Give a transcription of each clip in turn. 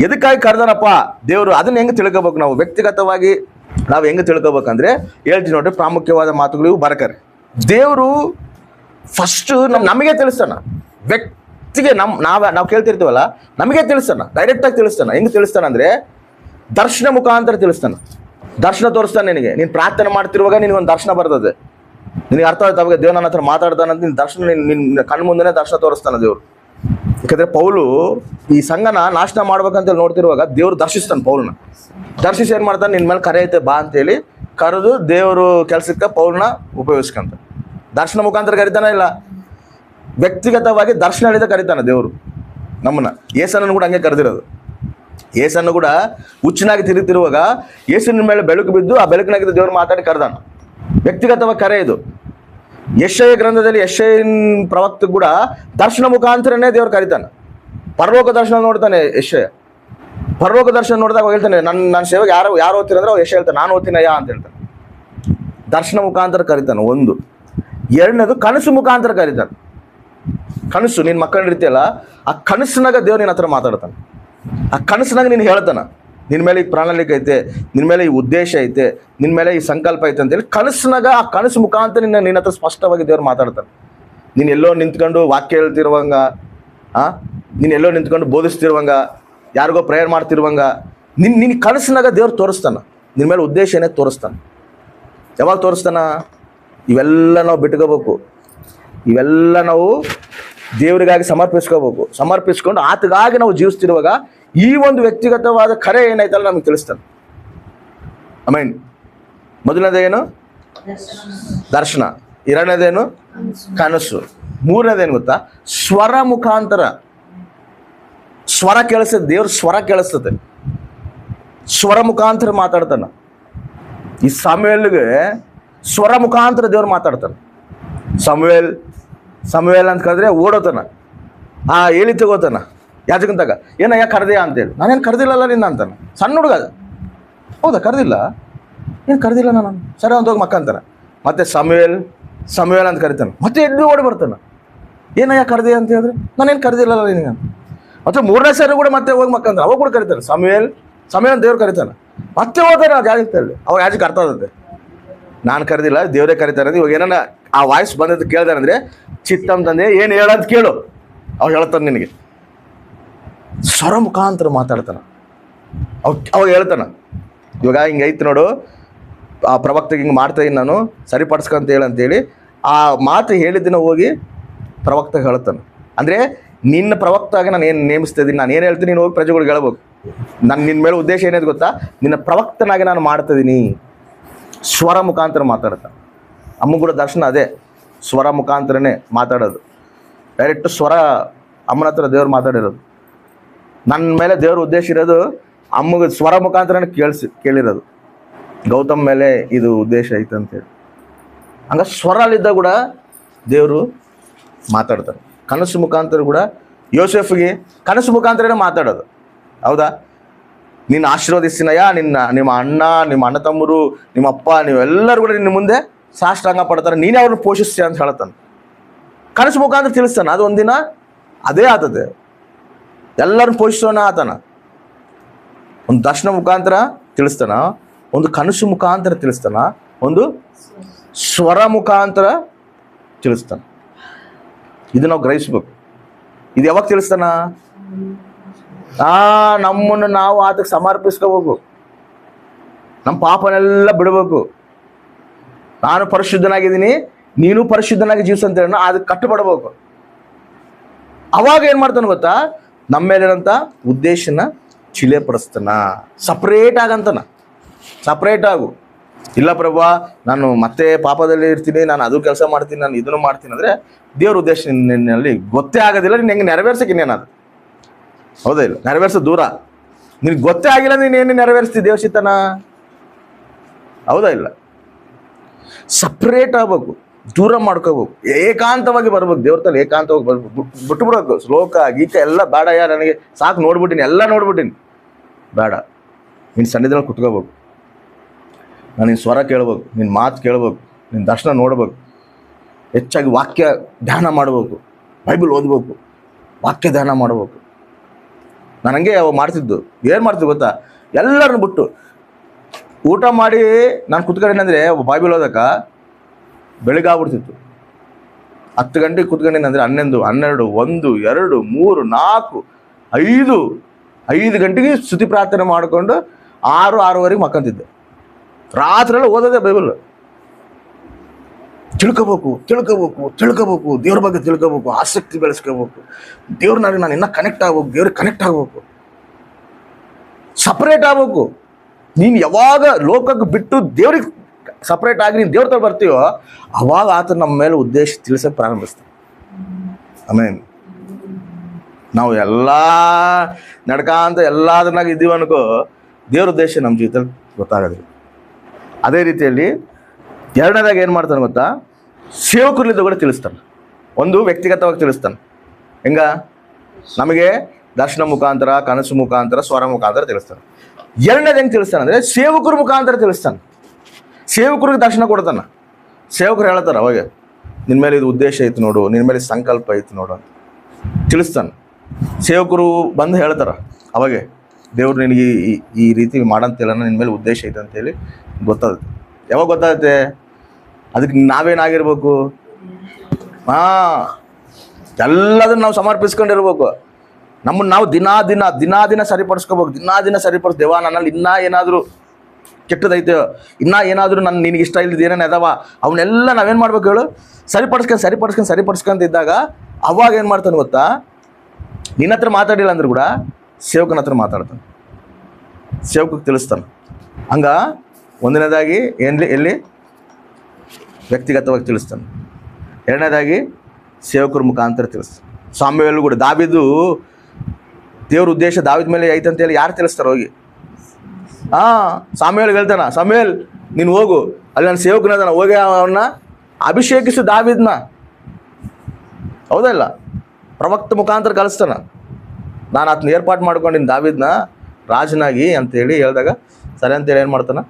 ಎದಕ್ಕಾಗಿ ಕರೆದಾನಪ್ಪ ದೇವರು, ಅದನ್ನ ಹೆಂಗೆ ತಿಳ್ಕೋಬೇಕು ನಾವು ವ್ಯಕ್ತಿಗತವಾಗಿ? ನಾವು ಹೆಂಗೆ ತಿಳ್ಕೊಬೇಕಂದ್ರೆ ಹೇಳ್ತೀನಿ ನೋಡ್ರಿ, ಪ್ರಾಮುಖ್ಯವಾದ ಮಾತುಗಳು ಇವು ಬರಕರಿ. ದೇವರು ಫಸ್ಟ್ ನಮಗೆ ತಿಳಿಸ್ತಾನ, ವ್ಯಕ್ತಿಗೆ ನಾವು ಕೇಳ್ತಿರ್ತೀವಲ್ಲ, ನಮಗೆ ತಿಳಿಸ್ತಾನ, ಡೈರೆಕ್ಟಾಗಿ ತಿಳಿಸ್ತಾನ. ಹೆಂಗೆ ತಿಳಿಸ್ತಾನ ಅಂದ್ರೆ ದರ್ಶನ ಮುಖಾಂತರ ತಿಳಿಸ್ತಾನ. ದರ್ಶನ ತೋರಿಸ್ತಾನೆ ನಿನಗೆ. ನೀನು ಪ್ರಾರ್ಥನೆ ಮಾಡ್ತಿರುವಾಗ ನಿನಗೊಂದು ದರ್ಶನ ಬರ್ತದೆ, ನಿನಗೆ ಅರ್ಥ ಆಯ್ತು ಅವಾಗ ದೇವ್ರು ನನ್ನ ಹತ್ರ ಮಾತಾಡ್ತಾನಂತ. ನಿನ್ನ ದರ್ಶನ ನಿನ್ನ ಕಣ್ಣು ಮುಂದೆನೇ ದರ್ಶನ ತೋರಿಸ್ತಾನೆ ದೇವ್ರು. ಯಾಕಂದ್ರೆ ಪೌಲು ಈ ಸಂಘನ ನಾಶನ ಮಾಡ್ಬೇಕಂತ ನೋಡ್ತಿರುವಾಗ ದೇವ್ರು ದರ್ಶಿಸ್ತಾನೆ ಪೌಲನ. ದರ್ಶಿಸಿ ಏನು ಮಾಡ್ತಾನೆ, ನಿನ್ನ ಮೇಲೆ ಕರೆ ಐತೆ ಬಾ ಅಂತೇಳಿ ಕರೆದು ದೇವರು ಕೆಲಸಕ್ಕೆ ಪೌಲನ ಉಪಯೋಗಿಸ್ಕೊಂತ. ದರ್ಶನ ಮುಖಾಂತರ ಕರಿತಾನೆ ಇಲ್ಲ, ವ್ಯಕ್ತಿಗತವಾಗಿ ದರ್ಶನ ಹೇಳಿದ ಕರಿತಾನೆ ದೇವರು ನಮ್ಮನ್ನ. ಯೇಸನನ್ನು ಕೂಡ ಹಂಗೆ ಕರೆದಿರೋದು. ಯೇಸನ್ನು ಕೂಡ ಹುಚ್ಚನಾಗಿ ತಿರುಗುತ್ತಿರುವಾಗ ಯೇಸುವಿನ ಮೇಲೆ ಬೆಳಕು ಬಿದ್ದು ಆ ಬೆಳಕಿನಾಗಿದ್ದ ದೇವರು ಮಾತಾಡಿ ಕರೆದಾನ. ವ್ಯಕ್ತಿಗತವಾಗಿ ಕರೆ ಇದು. ಯೆಶಯ ಗ್ರಂಥದಲ್ಲಿ ಯೆಶಯನ ಪ್ರವಕ್ತ ಕೂಡ ದರ್ಶನ ಮುಖಾಂತರನೇ ದೇವ್ರು ಕರಿತಾನೆ. ಪರಲೋಕ ದರ್ಶನ ನೋಡ್ತಾನೆ ಯೆಶಯ. ಪರಲೋಕ ದರ್ಶನ ನೋಡಿದಾಗ ಹೇಳ್ತಾನೆ, ನನ್ನ ಸೇವೆಗೆ ಯಾರು ಓದ್ತೀರಂದ್ರೆ ಅವ್ರು ಯೆಶಯ ಹೇಳ್ತಾನೆ, ನಾನು ಓದ್ತೀನಯ್ಯ ಅಂತ ಹೇಳ್ತಾನೆ. ದರ್ಶನ ಮುಖಾಂತರ ಕರಿತಾನೆ ಒಂದು. ಎರಡನೇದು ಕನಸು ಮುಖಾಂತರ ಕರಿತಾನೆ. ಕನಸು ನಿನ್ನ ಮಕ್ಕಳ ರೀತಿಯಲ್ಲ, ಆ ಕನಸಿನಾಗ ದೇವ್ರು ನಿನ್ನ ಹತ್ರ ಮಾತಾಡ್ತಾನೆ. ಆ ಕನಸಿನಾಗ ನೀನು ಹೇಳ್ತಾನ, ನಿನ್ನ ಮೇಲೆ ಈ ಪ್ರಣಾಳಿಕೆ ಐತೆ, ನಿನ್ನ ಮೇಲೆ ಈ ಉದ್ದೇಶ ಐತೆ, ನಿನ್ನ ಮೇಲೆ ಈ ಸಂಕಲ್ಪ ಐತೆ ಅಂತೇಳಿ ಕನಸಿನಾಗ, ಆ ಕನಸು ಮುಖಾಂತರ ನಿನ್ನ ಹತ್ರ ಸ್ಪಷ್ಟವಾಗಿ ದೇವ್ರು ಮಾತಾಡ್ತಾನೆ. ನೀನು ಎಲ್ಲೋ ನಿಂತ್ಕೊಂಡು ವಾಕ್ಯ ಹೇಳ್ತಿರುವಂಗ, ನೀನು ಎಲ್ಲೋ ನಿಂತ್ಕೊಂಡು ಬೋಧಿಸ್ತಿರುವಂಗ, ಯಾರಿಗೋ ಪ್ರೇಯರ್ ಮಾಡ್ತಿರುವಂಗ, ನಿನ್ನ ಕನಸಿನಾಗ ದೇವ್ರು ತೋರಿಸ್ತಾನ. ನಿನ್ನ ಮೇಲೆ ಉದ್ದೇಶ ಏನೇ ತೋರಿಸ್ತಾನೆ. ಯಾವಾಗ ತೋರಿಸ್ತಾನ? ಇವೆಲ್ಲ ನಾವು ಬಿಟ್ಕೋಬೇಕು. ಇವೆಲ್ಲ ನಾವು ದೇವರಿಗಾಗಿ ಸಮರ್ಪಿಸ್ಕೋಬೇಕು. ಸಮರ್ಪಿಸ್ಕೊಂಡು ಆತಗಾಗಿ ನಾವು ಜೀವಿಸ್ತಿರುವಾಗ ಈ ಒಂದು ವ್ಯಕ್ತಿಗತವಾದ ಕರೆ ಏನಾಯ್ತಲ್ಲ ನಮಗೆ ತಿಳಿಸ್ತಾನೆ. ಆಮೇನ್. ಮೊದಲನೇದೇನು? ದರ್ಶನ. ಎರಡನೇದೇನು? ಕನಸು. ಮೂರನೇದೇನು ಗೊತ್ತಾ? ಸ್ವರ ಮುಖಾಂತರ. ಸ್ವರ ಕೇಳಿಸ್ತದೆ, ದೇವ್ರ ಸ್ವರ ಕೇಳಿಸ್ತದೆ. ಸ್ವರ ಮುಖಾಂತರ ಮಾತಾಡ್ತಾನ. ಈ ಸಮುವೇಲ್ಗೆ ಸ್ವರ ಮುಖಾಂತರ ದೇವ್ರು ಮಾತಾಡ್ತಾನೆ. ಸಮುವೇಲ್ ಅಂತ ಕರೆದ್ರೆ ಓಡೋತಾನ, ಹೇಳಿ ತಗೋತಾನ ಯಾಜಕಂತಾಗ, ಏನಯ್ಯ ಕರೆದೆಯಾ ಅಂತೇಳಿ. ನಾನೇನು ಕರೆದಿಲ್ಲಲ್ಲ ನಿನ್ನ ಅಂತಾನೆ. ಸಣ್ಣ ಹುಡುಗ, ಹೌದಾ ಕರೆದಿಲ್ಲ, ಏನು ಕರೆದಿಲ್ಲ ನಾನು, ಸರಿ ಅಂತ ಹೋಗಿ ಮಕ್ಕ ಅಂತಾನೆ. ಮತ್ತೆ ಸಮುವೇಲ್ ಅಂತ ಕರಿತಾನೆ. ಮತ್ತೆ ಎದ್ದು ಓಡಿ ಬರ್ತಾನೆ, ಏನಯ್ಯ ಕರೆದೆ ಅಂತ ಹೇಳಿದ್ರೆ, ನಾನೇನು ಕರೆದಿಲ್ಲಲ್ಲ ನಿನಗೆ. ಮತ್ತೆ ಮೂರನೇ ಸಾರಿ ಕೂಡ ಮತ್ತೆ ಹೋಗಿ ಮಕ್ಕ ಅಂತಾನೆ. ಅವಾಗ ಕೂಡ ಕರಿತಾನೆ, ಸಮುವೇಲ್ ಅಂತ ದೇವ್ರು ಕರಿತಾನೆ. ಮತ್ತೆ ಹೋಗ್ತಾನೆ ಆ ಯಾಜಕಲ್ಲಿ. ಅವಾಗ ಯಾಜಕ ಅರ್ಥ ಆಗುತ್ತೆ, ನಾನು ಕರೆದಿಲ್ಲ, ದೇವರೇ ಕರಿತಾರೆ. ಇವಾಗ ಏನಾನ ಆ ವಾಯ್ಸ್ ಬಂದದ್ದು ಕೇಳ್ದಾನೆ ಅಂದರೆ, ಚಿತ್ತಮ್ ತಂದೆ ಏನು ಹೇಳಂತ ಕೇಳು, ಅವ್ರು ಹೇಳ್ತಾನೆ ನಿನಗೆ. ಸ್ವರ ಮುಖಾಂತರ ಮಾತಾಡ್ತಾನೆ. ಅವಾಗ ಹೇಳ್ತಾನೆ, ಇವಾಗ ಹಿಂಗೆ ಐತೆ ನೋಡು, ಆ ಪ್ರವಕ್ತಗೆ ಹಿಂಗೆ ಮಾಡ್ತಾಯಿದ್ದೀನಿ ನಾನು, ಸರಿಪಡಿಸ್ಕೊಂತ ಹೇಳಂತೇಳಿ ಆ ಮಾತು ಹೇಳಿದ್ದನ್ನ ಹೋಗಿ ಪ್ರವಕ್ತಗೆ ಹೇಳ್ತಾನೆ. ಅಂದರೆ ನಿನ್ನ ಪ್ರವಕ್ತಾಗಿ ನಾನು ಏನು ನೇಮಿಸ್ತಾ ಇದ್ದೀನಿ, ನಾನು ಏನು ಹೇಳ್ತೀನಿ, ನೀನು ಹೋಗಿ ಪ್ರಜೆಗಳಿಗೆ ಹೇಳ್ಬೇಕು. ನಿನ್ನ ಮೇಲೆ ಉದ್ದೇಶ ಏನಿದೆ ಗೊತ್ತಾ? ನಿನ್ನ ಪ್ರವಕ್ತನಾಗಿ ನಾನು ಮಾಡ್ತಾಯಿದ್ದೀನಿ. ಸ್ವರ ಮುಖಾಂತರ ಮಾತಾಡ್ತಾನೆ. ಅಮ್ಮ ಕೂಡ ದರ್ಶನ ಅದೇ, ಸ್ವರ ಮುಖಾಂತರನೇ ಮಾತಾಡೋದು. ಡೈರೆಕ್ಟ್ ಸ್ವರ ಅಮ್ಮನ ಹತ್ರ ದೇವ್ರು ಮಾತಾಡಿರೋದು. ನನ್ನ ಮೇಲೆ ದೇವ್ರ ಉದ್ದೇಶ ಇರೋದು ಅಮ್ಮಗೆ ಸ್ವರ ಮುಖಾಂತರನೇ ಕೇಳಿರೋದು. ಗೌತಮ್ ಮೇಲೆ ಇದು ಉದ್ದೇಶ ಐತೆ ಅಂತೇಳಿ. ಹಂಗ ಸ್ವರಲ್ಲಿದ್ದ ಕೂಡ ದೇವರು ಮಾತಾಡ್ತಾರೆ. ಕನಸು ಮುಖಾಂತರ ಕೂಡ ಯೋಸೆಫ್ಗೆ ಕನಸು ಮುಖಾಂತರನೇ ಮಾತಾಡೋದು. ಹೌದಾ? ನಿನ್ನ ಆಶೀರ್ವದಿಸ್ತೀನಯ್ಯ, ನಿಮ್ಮ ಅಣ್ಣ ತಮ್ಮರು, ನಿಮ್ಮ ಅಪ್ಪ, ನೀವೆಲ್ಲರೂ ಕೂಡ ನಿನ್ನ ಮುಂದೆ ಸಾಷ್ಟಾಂಗ ಪಡ್ತಾರೆ, ನೀನೇ ಅವ್ರನ್ನ ಪೋಷಿಸ್ತೀಯ ಅಂತ ಹೇಳ್ತಾನೆ. ಕನಸು ಮುಖಾಂತರ ತಿಳಿಸ್ತಾನೆ. ಅದು ಒಂದಿನ ಅದೇ ಆತದೆ, ಎಲ್ಲರನ್ನ ಪೋಷಿಸೋಣ ಆತನ. ಒಂದು ದರ್ಶನ ಮುಖಾಂತರ ತಿಳಿಸ್ತಾನ, ಒಂದು ಕನಸು ಮುಖಾಂತರ ತಿಳಿಸ್ತಾನ, ಒಂದು ಸ್ವರ ಮುಖಾಂತರ ತಿಳಿಸ್ತಾನೆ. ಇದು ನಾವು ಗ್ರಹಿಸ್ಬೇಕು. ಇದು ಯಾವಾಗ ತಿಳಿಸ್ತಾನ? ನಮ್ಮನ್ನು ನಾವು ಆತಕ್ಕೆ ಸಮರ್ಪಿಸ್ಕೋಬೇಕು. ನಮ್ಮ ಪಾಪನೆಲ್ಲ ಬಿಡಬೇಕು. ನಾನು ಪರಿಶುದ್ಧನಾಗಿದ್ದೀನಿ, ನೀನು ಪರಿಶುದ್ಧನಾಗಿ ಜೀವಿಸಂತೇಳಿ ಅದಕ್ಕೆ ಕಟ್ಟುಪಡಬೇಕು. ಅವಾಗ ಏನು ಮಾಡ್ತಾನೆ ಗೊತ್ತಾ? ನಮ್ಮ ಮೇಲಿರೋಂಥ ಉದ್ದೇಶನ ಚಿಲೆಪಡಿಸ್ತಾನ. ಸಪ್ರೇಟ್ ಆಗಂತಾನ, ಸಪ್ರೇಟ್ ಆಗು. ಇಲ್ಲ ಪ್ರಭಾ, ನಾನು ಮತ್ತೆ ಪಾಪದಲ್ಲಿ ಇರ್ತೀನಿ, ನಾನು ಅದು ಕೆಲಸ ಮಾಡ್ತೀನಿ, ನಾನು ಇದನ್ನು ಮಾಡ್ತೀನಿ ಅಂದರೆ ದೇವ್ರ ಉದ್ದೇಶ ನಿನ್ನಲ್ಲಿ ಗೊತ್ತೇ ಆಗೋದಿಲ್ಲ. ನೀನು ಹೆಂಗೆ ನೆರವೇರ್ಸಕ್ಕೆ ಇನ್ನೇನದು? ಹೌದಾ ಇಲ್ಲ? ನೆರವೇರ್ಸೋ ದೂರ. ನಿನಗೆ ಗೊತ್ತೇ ಆಗಿಲ್ಲ, ನೀನೇನು ನೆರವೇರಿಸ್ತಿ ದೇವ್ರ ಚಿತ್ತನ? ಹೌದಾ ಇಲ್ಲ? ಸಪ್ರೇಟ್ ಆಗ್ಬೇಕು, ದೂರ ಮಾಡ್ಕೋಬೇಕು, ಏಕಾಂತವಾಗಿ ಬರ್ಬೇಕು. ದೇವ್ರ ತಲೆ ಏಕಾಂತವಾಗಿ ಬರ್ಬೇಕು, ಬಿಟ್ಬಿಡ್ಬೇಕು. ಶ್ಲೋಕ ಗೀತೆ ಎಲ್ಲ ಬೇಡ, ನನಗೆ ಸಾಕು, ನೋಡ್ಬಿಟ್ಟಿನಿ, ಎಲ್ಲ ನೋಡ್ಬಿಟ್ಟಿನಿ, ಬೇಡ. ನಿನ್ನ ಸನ್ನಿಧಿನಲ್ಲಿ ಕುತ್ಕೋಬೇಕು. ನಾನು ನಿನ್ನ ಸ್ವರ ಕೇಳ್ಬೇಕು, ನಿನ್ನ ಮಾತು ಕೇಳ್ಬೇಕು, ನಿನ್ನ ದರ್ಶನ ನೋಡ್ಬೇಕು. ಹೆಚ್ಚಾಗಿ ವಾಕ್ಯ ಧ್ಯಾನ ಮಾಡಬೇಕು, ಬೈಬಲ್ ಓದ್ಬೇಕು, ವಾಕ್ಯ ಧ್ಯಾನ ಮಾಡಬೇಕು. ನಾನು ಹಂಗೆ ಮಾಡ್ತಿದ್ದು. ಏನು ಮಾಡ್ತಿದ್ದು ಗೊತ್ತಾ, ಎಲ್ಲರನ್ನ ಬಿಟ್ಟು ಊಟ ಮಾಡಿ ನಾನು ಕುತ್ಕೊಂಡಿನಂದರೆ ಬೈಬಲ್ ಓದಕ್ಕ ಬೆಳಿಗ್ಗೆ ಆಗ್ಬಿಡ್ತಿತ್ತು. 10 ಗಂಟೆಗೆ ಕುತ್ಕೊಂಡಿನಂದರೆ 11, 12, 1, 2, 3, 4, 5 ಗಂಟೆಗೆ ಸ್ತುತಿ ಪ್ರಾರ್ಥನೆ ಮಾಡಿಕೊಂಡು 6, 6:30 ಮಕ್ಕಂತಿದ್ದೆ. ರಾತ್ರೆಲ್ಲ ಓದೋದೇ ಬೈಬಲ್. ತಿಳ್ಕೋಬೇಕು, ದೇವ್ರ ಬಗ್ಗೆ ತಿಳ್ಕೋಬೇಕು, ಆಸಕ್ತಿ ಬೆಳೆಸ್ಕೋಬೇಕು, ದೇವ್ರನ್ನ ನಾನು ಇನ್ನೂ ಕನೆಕ್ಟ್ ಆಗ್ಬೇಕು, ದೇವ್ರಿಗೆ ಕನೆಕ್ಟ್ ಆಗ್ಬೇಕು, ಸಪ್ರೇಟ್ ಆಗ್ಬೇಕು. ನೀನು ಯಾವಾಗ ಲೋಕಕ್ಕೆ ಬಿಟ್ಟು ದೇವ್ರಿಗೆ ಸಪ್ರೇಟ್ ಆಗಿ ನೀನು ದೇವ್ರ ತರ ಬರ್ತೀವೋ ಅವಾಗ ಆತ ನಮ್ಮ ಮೇಲೆ ಉದ್ದೇಶ ತಿಳಿಸೋಕೆ ಪ್ರಾರಂಭಿಸ್ತಾನೆ. ಆಮೇಲೆ ನಾವು ಎಲ್ಲ ನಡ್ಕಾಂತ ಎಲ್ಲದನ್ನಾಗ ಇದ್ದೀವಿ ಅನ್ಕೋ, ದೇವ್ರ ಉದ್ದೇಶ ನಮ್ಮ ಜೀವಿತದಲ್ಲಿ ಗೊತ್ತಾಗೋದಿಲ್ಲ. ಅದೇ ರೀತಿಯಲ್ಲಿ ಎರಡನೇದಾಗ ಏನು ಮಾಡ್ತಾನೆ ಗೊತ್ತಾ, ಸೇವಕರಿಂದ ಕೂಡ ತಿಳಿಸ್ತಾನೆ. ಒಂದು ವ್ಯಕ್ತಿಗತವಾಗಿ ತಿಳಿಸ್ತಾನೆ. ಹೆಂಗ ನಮಗೆ ದರ್ಶನ ಮುಖಾಂತರ, ಕನಸು ಮುಖಾಂತರ, ಸ್ವರ ಮುಖಾಂತರ ತಿಳಿಸ್ತಾನೆ. ಎರಡನೇದು ಹೆಂಗೆ ತಿಳಿಸ್ತಾನೆ ಅಂದರೆ ಸೇವಕರ ಮುಖಾಂತರ ತಿಳಿಸ್ತಾನೆ. ಸೇವಕರಿಗೆ ದರ್ಶನ ಕೊಡ್ತಾನೆ. ಸೇವಕರು ಹೇಳ್ತಾರೆ ಅವಾಗ, ನಿನ್ನ ಮೇಲೆ ಇದು ಉದ್ದೇಶ ಐತೆ ನೋಡು, ನಿನ್ನ ಮೇಲೆ ಸಂಕಲ್ಪ ಐತೆ ನೋಡು ಅಂತ ತಿಳಿಸ್ತಾನೆ. ಸೇವಕರು ಬಂದು ಹೇಳ್ತಾರೆ ಅವಾಗೆ, ದೇವ್ರು ನಿನಗೆ ಈ ರೀತಿ ಮಾಡಂತಿಲ್ಲ, ನಿನ್ನ ಮೇಲೆ ಉದ್ದೇಶ ಐತೆ ಅಂತೇಳಿ ಗೊತ್ತಾಗುತ್ತೆ. ಯಾವಾಗ ಗೊತ್ತಾಗುತ್ತೆ? ಅದಕ್ಕೆ ನಾವೇನಾಗಿರ್ಬೇಕು, ಎಲ್ಲದನ್ನು ನಾವು ಸಮರ್ಪಿಸ್ಕೊಂಡಿರ್ಬೇಕು. ನಮ್ಮನ್ನು ನಾವು ದಿನ ಸರಿಪಡಿಸ್ಕೋಬೇಕು. ದಿನ ಸರಿಪಡಿಸ್, ದೇವ ನನ್ನಲ್ಲಿ ಇನ್ನೂ ಏನಾದರೂ ಕೆಟ್ಟದೈತೆ, ಇನ್ನೂ ಏನಾದರೂ ನಿನಗೆ ಇಷ್ಟ ಇಲ್ಲದ ಏನೇನು ಅದಾವ ಅವನ್ನೆಲ್ಲ ನಾವೇನು ಮಾಡ್ಬೇಕು ಹೇಳು, ಸರಿಪಡಿಸ್ಕೊಂತಿದ್ದಾಗ ಅವಾಗ ಏನು ಮಾಡ್ತಾನೆ ಗೊತ್ತಾ, ನಿನ್ನ ಹತ್ರ ಮಾತಾಡಿಲ್ಲ ಅಂದ್ರೂ ಕೂಡ ಸೇವಕನ ಹತ್ರ ಮಾತಾಡ್ತಾನೆ, ಸೇವಕಕ್ಕೆ ತಿಳಿಸ್ತಾನೆ. ಹಂಗ ಒಂದನೇದಾಗಿ ಎಲ್ಲಿ ವ್ಯಕ್ತಿಗತವಾಗಿ ತಿಳಿಸ್ತಾನೆ, ಎರಡನೇದಾಗಿ ಸೇವಕರ ಮುಖಾಂತರ ತಿಳಿಸ್ತಾನೆ. ಸಾಮ್ಯವೇಲ್ ಕೂಡ ದಾವೀದು ದೇವ್ರ ಉದ್ದೇಶ ದಾವೀದ್ ಮೇಲೆ ಐತೆ ಅಂತೇಳಿ ಯಾರು ತಿಳಿಸ್ತಾರೆ ಹೋಗಿ? ಸಾಮ್ಯವೇಲ್ ಹೇಳ್ತಾನ, ಸಾಮ್ಯವೇಲ್ ನೀನು ಹೋಗು, ಅಲ್ಲಿ ನನ್ನ ಸೇವಕನದಾನ, ಹೋಗಿ ಅವನ್ನ ಅಭಿಷೇಕಿಸು ದಾವೀದ್ನ. ಹೌದಲ್ಲ? ಪ್ರವಕ್ತ ಮುಖಾಂತರ ಕಳಿಸ್ತಾನ, ನಾನು ಅದನ್ನ ಏರ್ಪಾಡು ಮಾಡ್ಕೊಂಡಿನಿ ದಾವೀದ್ನ ರಾಜನಾಗಿ ಅಂತೇಳಿ ಹೇಳಿದಾಗ ಸರಿ ಅಂತೇಳಿ ಏನು ಮಾಡ್ತಾನೆ,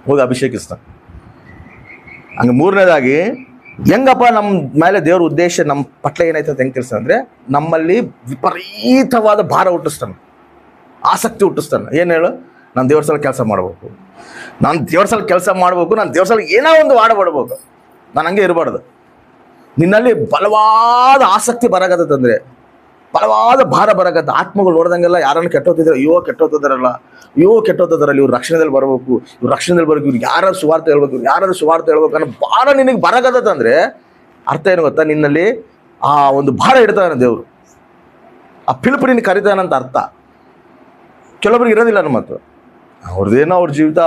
ಹೋಗಿ ಅಭಿಷೇಕಿಸ್ತಾನೆ. ಹಂಗೆ ಮೂರನೇದಾಗಿ ಹೆಂಗಪ್ಪ ನಮ್ಮ ಮೇಲೆ ದೇವ್ರ ಉದ್ದೇಶ ನಮ್ಮ ಪಟ್ಲ ಏನಾಯ್ತು ಅಂತ ಹೆಂಗೆ ತಿಳಿಸ್ತಾನೆ ಅಂದರೆ, ನಮ್ಮಲ್ಲಿ ವಿಪರೀತವಾದ ಭಾರ ಹುಟ್ಟಿಸ್ತಾನೆ, ಆಸಕ್ತಿ ಹುಟ್ಟಿಸ್ತಾನೆ. ಏನು ಹೇಳು, ನಾನು ದೇವ್ರ ಸಲ ಕೆಲಸ ಮಾಡಬೇಕು, ನಾನು ದೇವ್ರ ಸಲ ಏನೋ ಒಂದು ಆಡಬಡ್ಬೇಕು, ನಾನು ಹಂಗೆ ಇರಬಾರ್ದು. ನಿನ್ನಲ್ಲಿ ಬಲವಾದ ಆಸಕ್ತಿ ಬರಕತ್ತಂದರೆ, ಬಲವಾದ ಭಾರ ಬರಕತ್ತ. ಆತ್ಮಗಳು ನೋಡ್ದಂಗೆಲ್ಲ ಯಾರನ್ನು ಕೆಟ್ಟೋತಿದ್ರೆ, ಕೆಟ್ಟೋತಿದಾರಲ್ಲ, ಇವ್ರು ರಕ್ಷಣೆಯಲ್ಲಿ ಬರಬೇಕು, ಇವ್ರು ಯಾರಾದ್ರು ಸುವಾರ್ತೆ ಹೇಳ್ಬೇಕು ಅನ್ನೋ ಭಾರ ನಿನಗೆ ಬರಕತ್ತಂದರೆ ಅರ್ಥ ಏನು ಗೊತ್ತಾ, ನಿನ್ನಲ್ಲಿ ಆ ಒಂದು ಭಾರ ಇಡ್ತಾನೆ ದೇವರು, ಆ ಪಿಲುಪು ನಿನ್ನ ಕರಿತಾನಂತ ಅರ್ಥ. ಕೆಲವೊಬ್ರಿಗೆ ಇರೋದಿಲ್ಲ ನಮ್ಮ ಮಾತು, ಅವ್ರದ್ದೇನೋ ಅವ್ರ ಜೀವಿತ,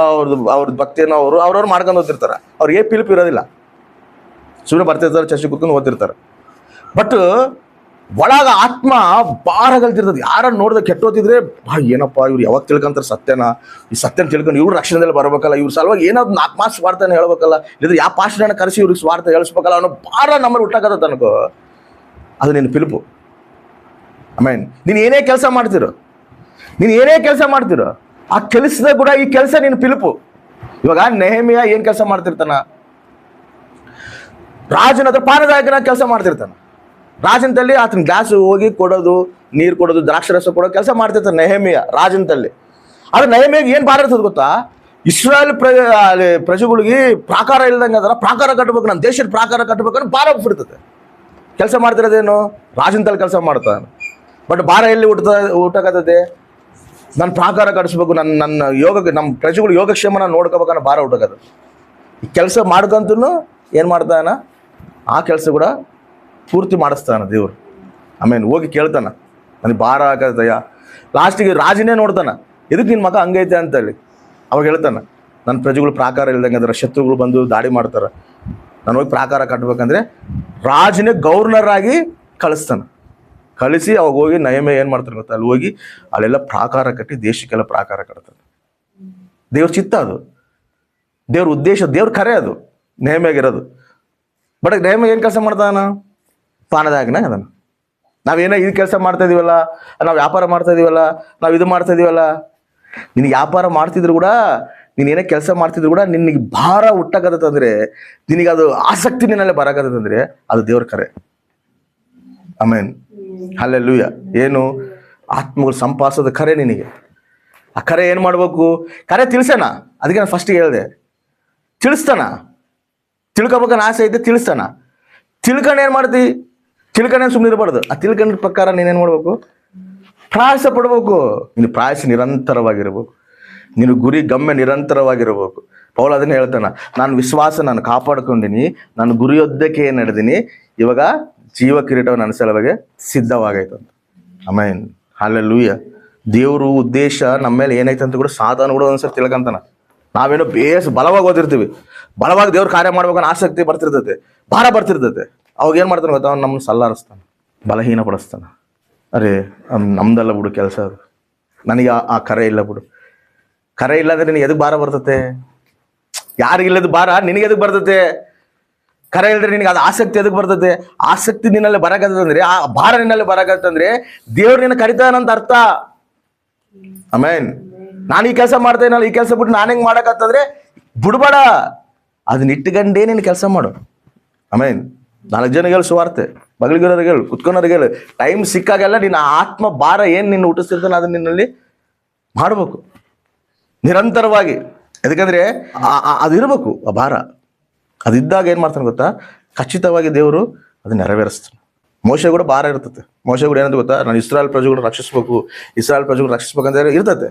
ಅವ್ರದ್ದು ಭಕ್ತಿಯನ್ನು ಅವ್ರವ್ರು ಮಾಡ್ಕೊಂಡು ಓದ್ತಿರ್ತಾರೆ, ಅವ್ರಿಗೆ ಪಿಲುಪು ಇರೋದಿಲ್ಲ, ಸುಮ್ಮನೆ ಬರ್ತಿರ್ತಾರೆ, ಚರ್ಚೆ ಕೂತ್ಕೊಂಡು ಓದ್ತಿರ್ತಾರೆ. ಬಟ್ ಒಳಗ ಆತ್ಮ ಭಾರಗಲ್ತಿರ್ತದೆ. ಯಾರನ್ನು ನೋಡಿದ್ರೆ ಕೆಟ್ಟೋತಿದ್ರೆ, ಏನಪ್ಪ ಇವ್ರು ಯಾವಾಗ ತಿಳ್ಕೊಂತಾರೆ ಸತ್ಯನ, ಈ ಸತ್ಯನ ತಿಳ್ಕೊಂಡು ಇವ್ರು ರಕ್ಷಣೆಯಲ್ಲಿ ಬರಬೇಕಲ್ಲ, ಇವ್ರ ಸಲುವಾಗಿ ಏನಾದ್ರು 4 ಮಾತು ಸ್ವಾರ್ಥನ ಹೇಳ್ಬೇಕಲ್ಲ, ಇಲ್ಲದ್ರೆ ಯಾವ ಪಾಸ್ಟರ್ನ ಕರೆಸಿ ಇವ್ರಿಗೆ ಸ್ವಾರ್ಥ ಹೇಳಿಸ್ಬೇಕಲ್ಲ ಅನ್ನೋ ಭಾರ ನಮ್ಮಲ್ಲಿ ಹುಟ್ಟಾಕತ್ತ ಅನ್ಕೋ, ಅದು ನಿನ್ನ ಪಿಲುಪು. ಆಮೇನ್. ನೀನು ಏನೇ ಕೆಲಸ ಮಾಡ್ತಿರೋ ಆ ಕೆಲಸದ ಕೂಡ ಈ ಕೆಲಸ ನಿನ್ನ ಪಿಲುಪು. ಇವಾಗ ನೆಹೆಮೀಯ ಏನು ಕೆಲಸ ಮಾಡ್ತಿರ್ತಾನ, ರಾಜನ ಹತ್ರ ಪಾನದಾಯಕನ ಕೆಲಸ ಮಾಡ್ತಿರ್ತಾನ. ರಾಜನದಲ್ಲಿ ಆತನ ಗ್ಲಾಸ್ ಹೋಗಿ ಕೊಡೋದು, ನೀರು ಕೊಡೋದು, ದ್ರಾಕ್ಷರಸ ಕೊಡೋದು ಕೆಲಸ ಮಾಡ್ತಿರ್ತಾನೆ ನೆಹೆಮೀಯ ರಾಜನದಲ್ಲಿ. ಆದ್ರೆ ನೆಹೆಮೀಯಾಗೆ ಏನು ಭಾರ ಇರ್ತದೆ ಗೊತ್ತಾ, ಇಸ್ರಾಯೇಲ್ ಪ್ರಜೆಗಳಿಗೆ ಪ್ರಾಕಾರ ಇಲ್ದಂಗೆ ಅದರ ಪ್ರಾಕಾರ ಕಟ್ಟಬೇಕು, ನನ್ನ ದೇಶದ ಪ್ರಾಕಾರ ಕಟ್ಟಬೇಕು ಅನ್ನೋ ಭಾರ ಬಿಡ್ತದೆ. ಕೆಲಸ ಮಾಡ್ತಿರೋದೇನು, ರಾಜನದಲ್ಲಿ ಕೆಲಸ ಮಾಡ್ತಾನೆ. ಬಟ್ ಭಾರ ಎಲ್ಲಿ ಊಟಕತ್ತದೆ, ನನ್ನ ಪ್ರಾಕಾರ ಕಟ್ಟಿಸ್ಬೇಕು, ನನ್ನ ಯೋಗಕ್ಕೆ, ನಮ್ಮ ಪ್ರಜೆಗಳು ಯೋಗಕ್ಷೇಮನ ನೋಡ್ಕೋಬೇಕನ್ನೋ ಭಾರ ಊಟಕತ್ತದೆ. ಈ ಕೆಲಸ ಮಾಡ್ಕೊಂತೂ ಏನು ಮಾಡ್ತಾನ, ಆ ಕೆಲಸ ಕೂಡ ಪೂರ್ತಿ ಮಾಡಿಸ್ತಾನ ದೇವ್ರು. ಆಮೇಲೆ ಹೋಗಿ ಕೇಳ್ತಾನ, ನನಗೆ ಭಾರ ಆಗದಯ್ಯ. ಲಾಸ್ಟಿಗೆ ರಾಜನೇ ನೋಡ್ತಾನ, ಎದಕ್ಕೆ ನಿನ್ನ ಮಗ ಹಂಗೈತೆ ಅಂತೇಳಿ. ಅವಾಗ ಹೇಳ್ತಾನೆ, ನನ್ನ ಪ್ರಜೆಗಳು ಪ್ರಾಕಾರ ಇಲ್ದಂಗೆ ಅದರ ಶತ್ರುಗಳು ಬಂದು ದಾಳಿ ಮಾಡ್ತಾರೆ, ನಾನು ಹೋಗಿ ಪ್ರಾಕಾರ ಕಟ್ಟಬೇಕಂದ್ರೆ ರಾಜನೇ ಗವರ್ನರ್ ಆಗಿ ಕಳಿಸಿ ಅವಾಗ ಹೋಗಿ ನೆಹೆಮೀಯ ಏನು ಮಾಡ್ತಾರೆ ಗೊತ್ತಾ, ಅಲ್ಲಿ ಹೋಗಿ ಅಲ್ಲೆಲ್ಲ ಪ್ರಾಕಾರ ಕಟ್ಟಿ ದೇಶಕ್ಕೆಲ್ಲ ಪ್ರಾಕಾರ ಕಟ್ತಾನೆ. ದೇವ್ರ ಚಿತ್ತ ಅದು, ದೇವ್ರ ಉದ್ದೇಶ, ದೇವ್ರ ಕರೆ ಅದು ನೆಹೆಮೀಯಾಗಿರೋದು. ಬಟ್ ನೆಹೆಮೀಯ ಏನು ಕೆಲಸ ಮಾಡ್ತಾನ, ಪಾನದಾಯಕನಾಗ ಅದನ್ನು. ನಾವೇನೋ ಇದು ಕೆಲಸ ಮಾಡ್ತಾ ಇದೀವಲ್ಲ, ನಾವು ವ್ಯಾಪಾರ ಮಾಡ್ತಾ ಇದೀವಲ್ಲ, ನಾವು ಇದು ಮಾಡ್ತಾ ಇದೀವಲ್ಲ, ನಿನಗೆ ವ್ಯಾಪಾರ ಮಾಡ್ತಿದ್ರು ಕೂಡ, ನೀನೇನೇ ಕೆಲಸ ಮಾಡ್ತಿದ್ರು ಕೂಡ ನಿನಗೆ ಭಾರ ಹುಟ್ಟಾಕತ್ತಂದ್ರೆ, ನಿನಗೆ ಅದು ಆಸಕ್ತಿ ನಿನ್ನಲ್ಲೇ ಬರಾಕತ್ತಂದ್ರೆ ಅದು ದೇವ್ರ ಕರೆ. ಆಮೇನ್. ಹಲ್ಲೆಲೂಯಾ. ಏನು ಆತ್ಮಗಳು ಸಂಪಾದಿಸೋದು ಕರೆ ನಿನಗೆ. ಆ ಕರೆ ಏನು ಮಾಡ್ಬೇಕು? ಕರೆ ತಿಳಿಸೋಣ. ಅದಕ್ಕೆ ನಾನು ಫಸ್ಟಿಗೆ ಹೇಳಿದೆ, ತಿಳಿಸ್ತಾನ. ತಿಳ್ಕೊಬೇಕನ್ನ ಆಸೆ ಐತೆ, ತಿಳಿಸ್ತಾನ. ತಿಳ್ಕೊಂಡು ಏನು ಮಾಡ್ತಿ? ತಿಳ್ಕೊಂಡೇನು ಸುಮ್ಮನೆ ಇರಬಾರ್ದು. ಆ ತಿಳ್ಕೊಂಡ ಪ್ರಕಾರ ನೀನೇನು ಮಾಡ್ಬೇಕು? ಪ್ರಯಾಸ ಪಡ್ಬೇಕು. ನೀನು ಪ್ರಯಾಸ ನಿರಂತರವಾಗಿರ್ಬೇಕು. ನೀನು ಗುರಿ ಗಮ್ಯ ನಿರಂತರವಾಗಿರಬೇಕು. ಪೌಲ್ ಅದನ್ನೇ ಹೇಳ್ತಾನ, ನಾನು ವಿಶ್ವಾಸ ನಾನು ಕಾಪಾಡ್ಕೊಂಡಿನಿ, ನಾನು ಗುರಿಯೊದ್ದಕ್ಕೆ ಏನು ನಡೆದೀನಿ, ಇವಾಗ ಜೀವ ಕಿರೀಟವನ್ನು ನನ್ನ ಸಲುವಾಗಿ ಸಿದ್ಧವಾಗೈತೆ ಅಂತ. ಆಮೇನ್, ಹಲ್ಲೆಲೂಯಾ. ದೇವರು ಉದ್ದೇಶ ನಮ್ಮ ಮೇಲೆ ಏನೈತೆ ಅಂತ ಕೂಡ ಸಾಧಾರಣ ಕೂಡ ಒಂದ್ಸರಿ ತಿಳ್ಕಂತಾನ. ನಾವೇನೋ ಬಲವಾಗಿ ಓದಿರ್ತೀವಿ, ಬಲವಾಗಿ ದೇವ್ರ ಕಾರ್ಯ ಮಾಡ್ಬೇಕನ್ನೋ ಆಸಕ್ತಿ ಬರ್ತಿರ್ತೈತೆ, ಭಾರ ಬರ್ತಿರ್ತೈತೆ. ಅವಾಗ ಏನು ಮಾಡ್ತಾನೆ ಗೊತ್ತಾ? ಅವ್ನು ನಮ್ಮನ್ನು ಸಲ್ಲಾರಿಸ್ತಾನೆ, ಬಲಹೀನ ಪಡಿಸ್ತಾನೆ. ಅರೆ ನಮ್ದಲ್ಲ ಬಿಡು ಕೆಲಸ, ಅದು ನನಗೆ ಆ ಕರೆ ಇಲ್ಲ ಬಿಡು. ಕರೆ ಇಲ್ಲ ಅಂದ್ರೆ ನಿನಗೆ ಎದಕ್ಕೆ ಭಾರ ಬರ್ತತೆ? ಯಾರಿಗಿಲ್ಲದ ಭಾರ ನಿನಗೆ ಎದಕ್ಕೆ ಬರ್ತತೆ? ಕರೆ ಇಲ್ಲದ್ರೆ ನಿನಗೆ ಅದು ಆಸಕ್ತಿ ಎದಕ್ಕೆ ಬರ್ತದೆ? ಆಸಕ್ತಿ ನಿನ್ನಲ್ಲಿ ಬರಕತ್ತಂದ್ರೆ, ಆ ಭಾರ ನಿನ್ನಲ್ಲಿ ಬರಕತ್ತಂದ್ರೆ ದೇವ್ರು ನಿನ್ನ ಕರಿತಾನಂತ ಅರ್ಥ. ಆಮೇನ್. ನಾನು ಈ ಕೆಲಸ ಮಾಡ್ತೇನಲ್ಲ, ಈ ಕೆಲಸ ಬಿಟ್ಟು ನಾನು ಹೆಂಗೆ ಮಾಡಕತ್ತಂದ್ರೆ ಬಿಡ್ಬೇಡ, ಅದನ್ನ ಇಟ್ಟುಕೊಂಡೇ ನೀನು ಕೆಲಸ ಮಾಡು. ಆಮೇನ್. 4 ಜನಗೆ ಹೇಳು ಸುವಾರ್ತೆ, ಬಗಲಿಗಿರೋರಿಗೆ ಹೇಳು, ಕುತ್ಕೊನೋರಿಗೆ ಹೇಳು. ಟೈಮ್ ಸಿಕ್ಕಾಗೆಲ್ಲ ನಿನ್ನ ಆತ್ಮ ಭಾರ ಏನು ನಿನ್ನ ಹುಟ್ಟಿಸ್ತಿರ್ತಾನೆ ಅದನ್ನ ನಿನ್ನಲ್ಲಿ ಮಾಡಬೇಕು ನಿರಂತರವಾಗಿ. ಯಾಕಂದ್ರೆ ಅದಿರ್ಬೇಕು ಆ ಭಾರ. ಅದಿದ್ದಾಗ ಏನು ಮಾಡ್ತಾನೆ ಗೊತ್ತಾ? ಖಚಿತವಾಗಿ ದೇವರು ಅದನ್ನ ನೆರವೇರಿಸ್ತಾನೆ. ಮೋಶೆ ಕೂಡ ಭಾರ ಇರ್ತದೆ. ಮೋಶೆ ಕೂಡ ಏನಂತ ಗೊತ್ತಾ? ನಾನು ಇಸ್ರಾಯೇಲ್ ಪ್ರಜೆಗಳು ರಕ್ಷಿಸ್ಬೇಕು, ಇಸ್ರಾಯೇಲ್ ಪ್ರಜೆಗಳು ರಕ್ಷಿಸ್ಬೇಕಂತ ಇರ್ತದೆ.